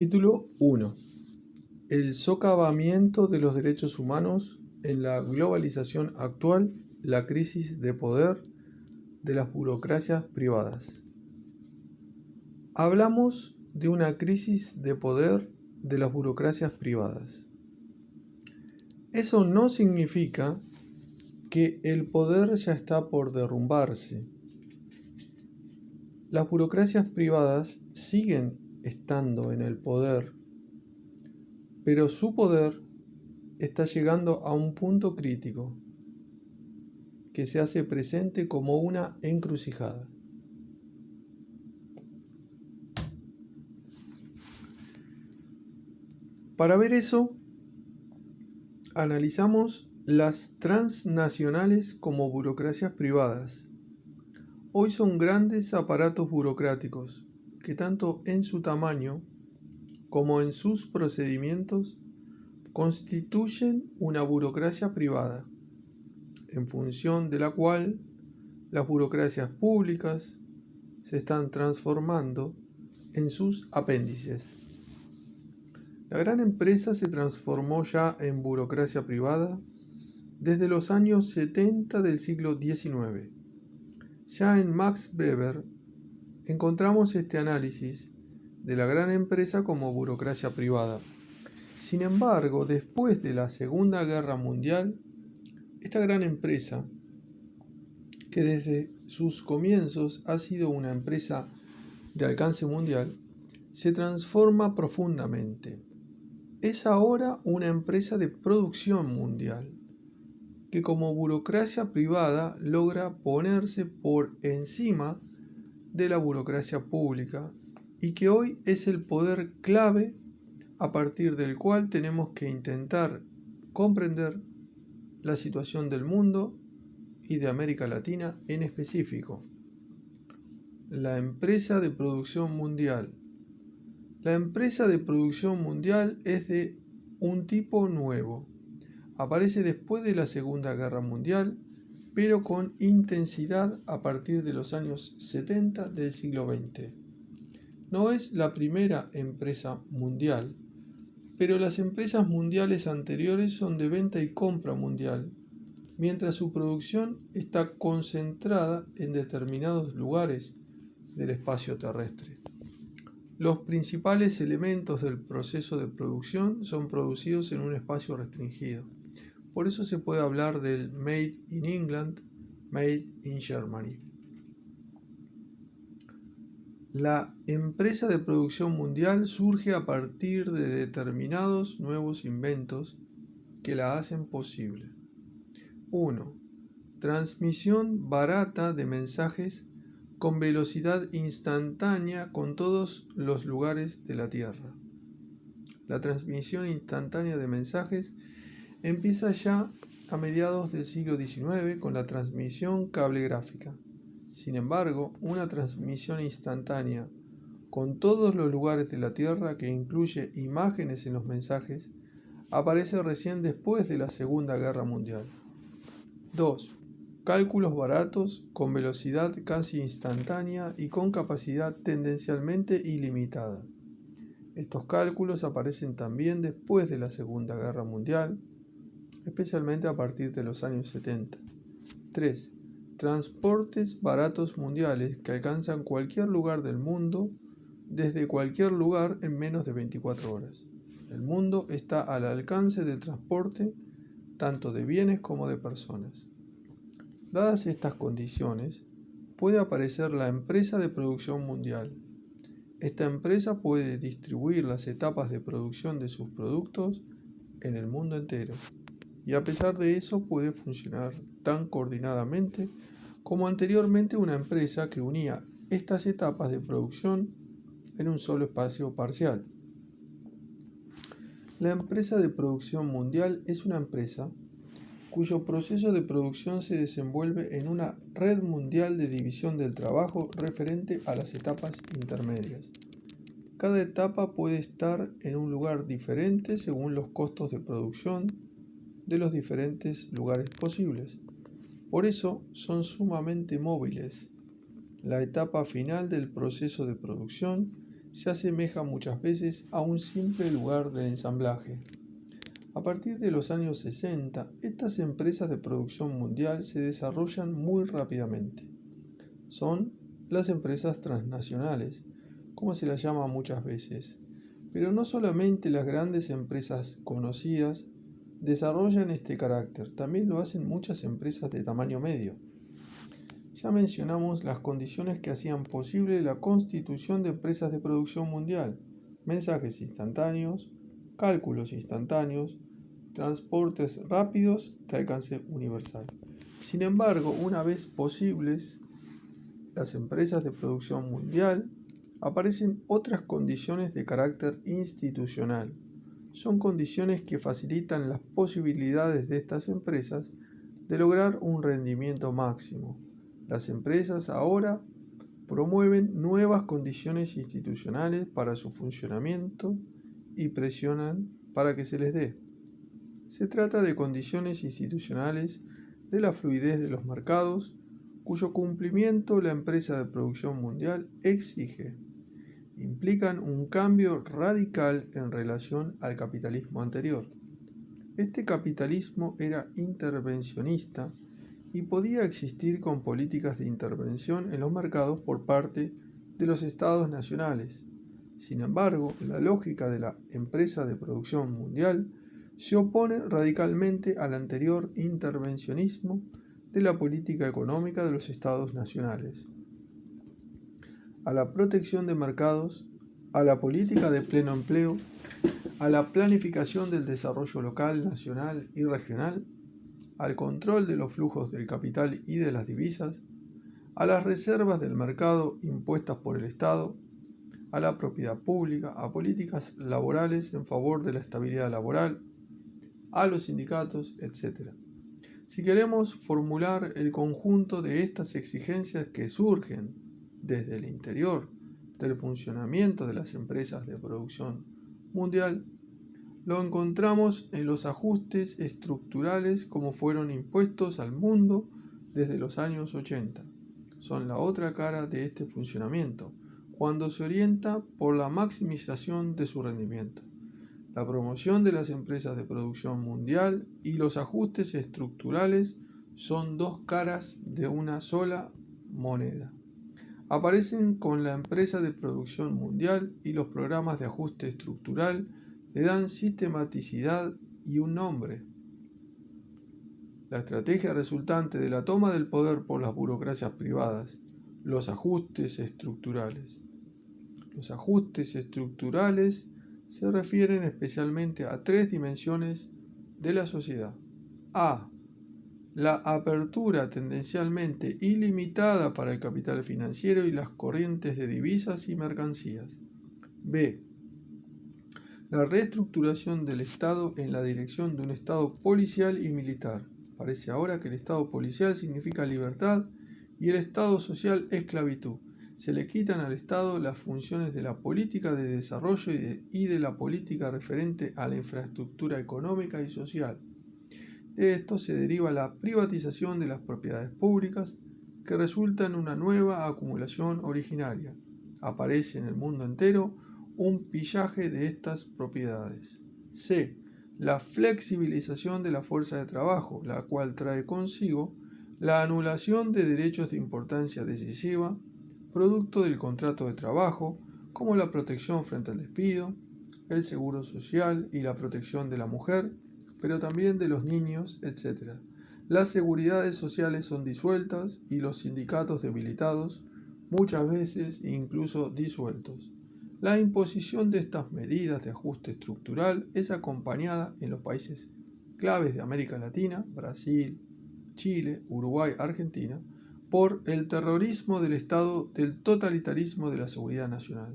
Título 1. El socavamiento de los derechos humanos en la globalización actual, la crisis de poder de las burocracias privadas. Hablamos de una crisis de poder de las burocracias privadas. Eso no significa que el poder ya está por derrumbarse. Las burocracias privadas siguen estando en el poder, pero su poder está llegando a un punto crítico que se hace presente como una encrucijada. Para ver eso, analizamos las transnacionales como burocracias privadas. Hoy son grandes aparatos burocráticos que tanto en su tamaño como en sus procedimientos constituyen una burocracia privada, en función de la cual las burocracias públicas se están transformando en sus apéndices. La gran empresa se transformó ya en burocracia privada desde los años 70 del siglo XIX. Ya en Max Weber encontramos este análisis de la gran empresa como burocracia privada. Sin embargo, después de la Segunda Guerra Mundial, esta gran empresa, que desde sus comienzos ha sido una empresa de alcance mundial, se transforma profundamente. Es ahora una empresa de producción mundial, que como burocracia privada logra ponerse por encima de la burocracia pública y que hoy es el poder clave a partir del cual tenemos que intentar comprender la situación del mundo y de América Latina en específico. La empresa de producción mundial. La empresa de producción mundial es de un tipo nuevo. Aparece después de la Segunda Guerra Mundial, pero con intensidad a partir de los años 70 del siglo XX. No es la primera empresa mundial, pero las empresas mundiales anteriores son de venta y compra mundial, mientras su producción está concentrada en determinados lugares del espacio terrestre. Los principales elementos del proceso de producción son producidos en un espacio restringido. Por eso se puede hablar del Made in England, Made in Germany. La empresa de producción mundial surge a partir de determinados nuevos inventos que la hacen posible. 1. Transmisión barata de mensajes con velocidad instantánea con todos los lugares de la Tierra. La transmisión instantánea de mensajes empieza ya a mediados del siglo XIX con la transmisión cablegráfica. Sin embargo, una transmisión instantánea con todos los lugares de la Tierra que incluye imágenes en los mensajes aparece recién después de la Segunda Guerra Mundial. 2. Cálculos baratos con velocidad casi instantánea y con capacidad tendencialmente ilimitada. Estos cálculos aparecen también después de la Segunda Guerra Mundial, especialmente a partir de los años 70. 3. Transportes baratos mundiales que alcanzan cualquier lugar del mundo desde cualquier lugar en menos de 24 horas. El mundo está al alcance del transporte tanto de bienes como de personas. Dadas estas condiciones, puede aparecer la empresa de producción mundial. Esta empresa puede distribuir las etapas de producción de sus productos en el mundo entero, y a pesar de eso puede funcionar tan coordinadamente como anteriormente una empresa que unía estas etapas de producción en un solo espacio parcial. La empresa de producción mundial es una empresa cuyo proceso de producción se desenvuelve en una red mundial de división del trabajo referente a las etapas intermedias. Cada etapa puede estar en un lugar diferente según los costos de producción de los diferentes lugares posibles. Por eso son sumamente móviles. La etapa final del proceso de producción se asemeja muchas veces a un simple lugar de ensamblaje. A partir de los años 60, estas empresas de producción mundial se desarrollan muy rápidamente. Son las empresas transnacionales, como se las llama muchas veces. Pero no solamente las grandes empresas conocidas desarrollan este carácter, también lo hacen muchas empresas de tamaño medio. Ya mencionamos las condiciones que hacían posible la constitución de empresas de producción mundial: mensajes instantáneos, cálculos instantáneos, transportes rápidos de alcance universal. Sin embargo, una vez posibles las empresas de producción mundial, aparecen otras condiciones de carácter institucional. Son condiciones que facilitan las posibilidades de estas empresas de lograr un rendimiento máximo. Las empresas ahora promueven nuevas condiciones institucionales para su funcionamiento y presionan para que se les dé. Se trata de condiciones institucionales de la fluidez de los mercados, cuyo cumplimiento la empresa de producción mundial exige. Implican un cambio radical en relación al capitalismo anterior. Este capitalismo era intervencionista y podía existir con políticas de intervención en los mercados por parte de los estados nacionales. Sin embargo, la lógica de la empresa de producción mundial se opone radicalmente al anterior intervencionismo de la política económica de los estados nacionales, a la protección de mercados, a la política de pleno empleo, a la planificación del desarrollo local, nacional y regional, al control de los flujos del capital y de las divisas, a las reservas del mercado impuestas por el Estado, a la propiedad pública, a políticas laborales en favor de la estabilidad laboral, a los sindicatos, etc. Si queremos formular el conjunto de estas exigencias que surgen desde el interior del funcionamiento de las empresas de producción mundial, lo encontramos en los ajustes estructurales como fueron impuestos al mundo desde los años 80. Son la otra cara de este funcionamiento, cuando se orienta por la maximización de su rendimiento. La promoción de las empresas de producción mundial y los ajustes estructurales son dos caras de una sola moneda. Aparecen con la empresa de producción mundial y los programas de ajuste estructural le dan sistematicidad y un nombre. La estrategia resultante de la toma del poder por las burocracias privadas, los ajustes estructurales. Los ajustes estructurales se refieren especialmente a tres dimensiones de la sociedad. A. La apertura tendencialmente ilimitada para el capital financiero y las corrientes de divisas y mercancías. B. La reestructuración del Estado en la dirección de un Estado policial y militar. Parece ahora que el Estado policial significa libertad y el Estado social esclavitud. Se le quitan al Estado las funciones de la política de desarrollo y de la política referente a la infraestructura económica y social. De esto se deriva la privatización de las propiedades públicas, que resulta en una nueva acumulación originaria. Aparece en el mundo entero un pillaje de estas propiedades. C. La flexibilización de la fuerza de trabajo, la cual trae consigo la anulación de derechos de importancia decisiva, producto del contrato de trabajo, como la protección frente al despido, el seguro social y la protección de la mujer, pero también de los niños, etc. Las seguridades sociales son disueltas y los sindicatos debilitados, muchas veces incluso disueltos. La imposición de estas medidas de ajuste estructural es acompañada en los países claves de América Latina, Brasil, Chile, Uruguay, Argentina, por el terrorismo del Estado del totalitarismo de la seguridad nacional.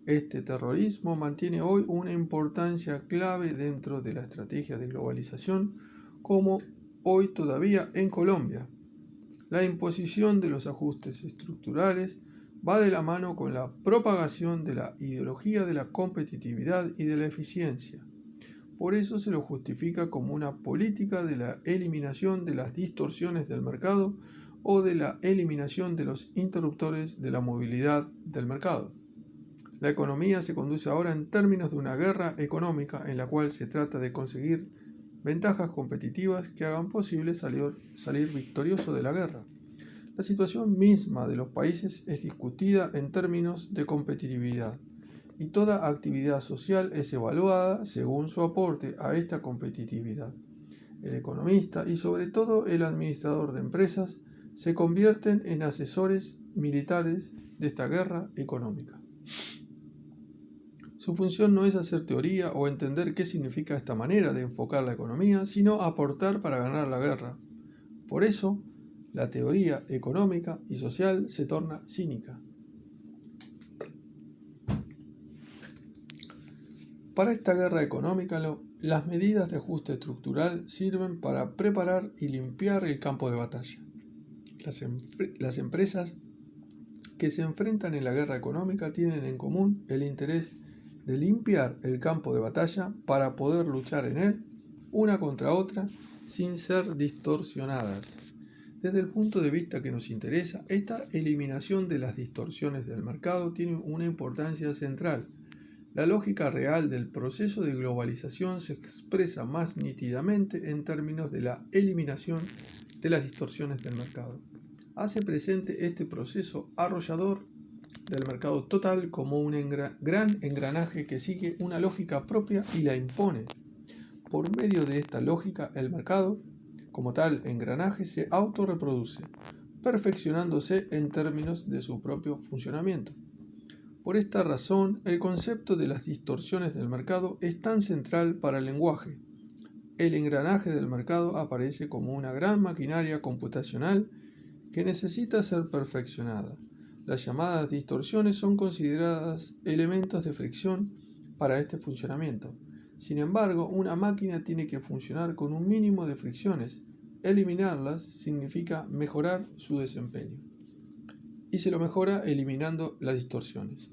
Este terrorismo mantiene hoy una importancia clave dentro de la estrategia de globalización, como hoy todavía en Colombia. La imposición de los ajustes estructurales va de la mano con la propagación de la ideología de la competitividad y de la eficiencia. Por eso se lo justifica como una política de la eliminación de las distorsiones del mercado o de la eliminación de los interruptores de la movilidad del mercado. La economía se conduce ahora en términos de una guerra económica en la cual se trata de conseguir ventajas competitivas que hagan posible salir victorioso de la guerra. La situación misma de los países es discutida en términos de competitividad, y toda actividad social es evaluada según su aporte a esta competitividad. El economista y sobre todo el administrador de empresas se convierten en asesores militares de esta guerra económica. Su función no es hacer teoría o entender qué significa esta manera de enfocar la economía, sino aportar para ganar la guerra. Por eso, la teoría económica y social se torna cínica. Para esta guerra económica, las medidas de ajuste estructural sirven para preparar y limpiar el campo de batalla. Las empresas que se enfrentan en la guerra económica tienen en común el interés de limpiar el campo de batalla para poder luchar en él, una contra otra, sin ser distorsionadas. Desde el punto de vista que nos interesa, esta eliminación de las distorsiones del mercado tiene una importancia central. La lógica real del proceso de globalización se expresa más nítidamente en términos de la eliminación de las distorsiones del mercado. Hace presente este proceso arrollador del mercado total como un gran engranaje que sigue una lógica propia y la impone. Por medio de esta lógica, el mercado, como tal engranaje, se autorreproduce, perfeccionándose en términos de su propio funcionamiento. Por esta razón, el concepto de las distorsiones del mercado es tan central para el lenguaje. El engranaje del mercado aparece como una gran maquinaria computacional que necesita ser perfeccionada. Las llamadas distorsiones son consideradas elementos de fricción para este funcionamiento. Sin embargo, una máquina tiene que funcionar con un mínimo de fricciones. Eliminarlas significa mejorar su desempeño. Y se lo mejora eliminando las distorsiones.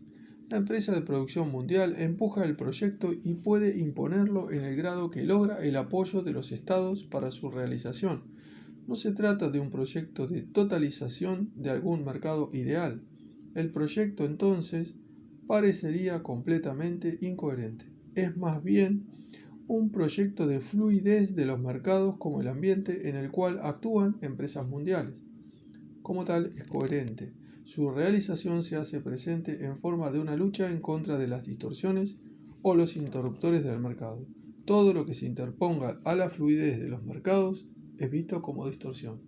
La empresa de producción mundial empuja el proyecto y puede imponerlo en el grado que logra el apoyo de los estados para su realización. No se trata de un proyecto de totalización de algún mercado ideal. El proyecto entonces parecería completamente incoherente. Es más bien un proyecto de fluidez de los mercados como el ambiente en el cual actúan empresas mundiales. Como tal, es coherente. Su realización se hace presente en forma de una lucha en contra de las distorsiones o los interruptores del mercado. Todo lo que se interponga a la fluidez de los mercados es visto como distorsión.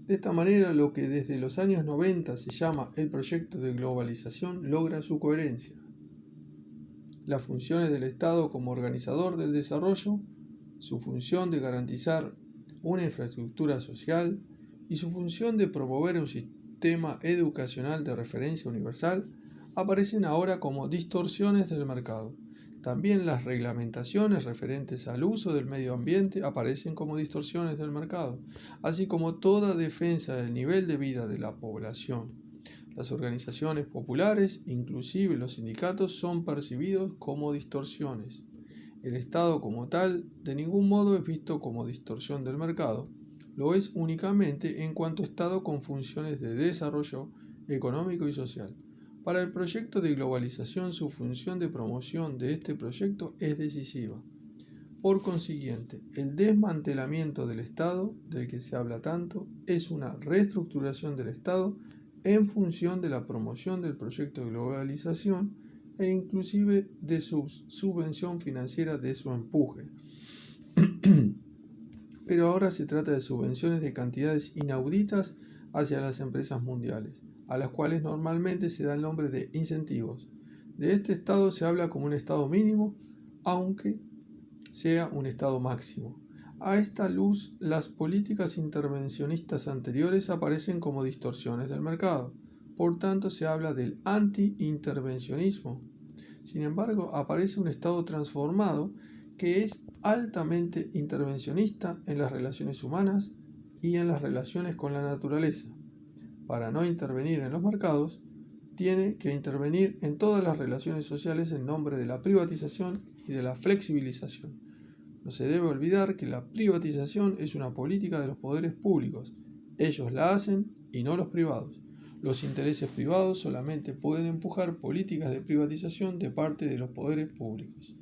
De esta manera, lo que desde los años 90 se llama el proyecto de globalización logra su coherencia. Las funciones del Estado como organizador del desarrollo, su función de garantizar una infraestructura social y su función de promover un sistema educacional de referencia universal aparecen ahora como distorsiones del mercado. También las reglamentaciones referentes al uso del medio ambiente aparecen como distorsiones del mercado, así como toda defensa del nivel de vida de la población. Las organizaciones populares, inclusive los sindicatos, son percibidos como distorsiones. El Estado como tal de ningún modo es visto como distorsión del mercado, lo es únicamente en cuanto Estado con funciones de desarrollo económico y social. Para el proyecto de globalización, su función de promoción de este proyecto es decisiva. Por consiguiente, el desmantelamiento del Estado, del que se habla tanto, es una reestructuración del Estado en función de la promoción del proyecto de globalización e inclusive de su subvención financiera de su empuje. Pero ahora se trata de subvenciones de cantidades inauditas hacia las empresas mundiales, a las cuales normalmente se da el nombre de incentivos. De este estado se habla como un estado mínimo, aunque sea un estado máximo. A esta luz, las políticas intervencionistas anteriores aparecen como distorsiones del mercado. Por tanto, se habla del anti-intervencionismo. Sin embargo, aparece un estado transformado que es altamente intervencionista en las relaciones humanas y en las relaciones con la naturaleza. Para no intervenir en los mercados, tiene que intervenir en todas las relaciones sociales en nombre de la privatización y de la flexibilización. No se debe olvidar que la privatización es una política de los poderes públicos. Ellos la hacen y no los privados. Los intereses privados solamente pueden empujar políticas de privatización de parte de los poderes públicos.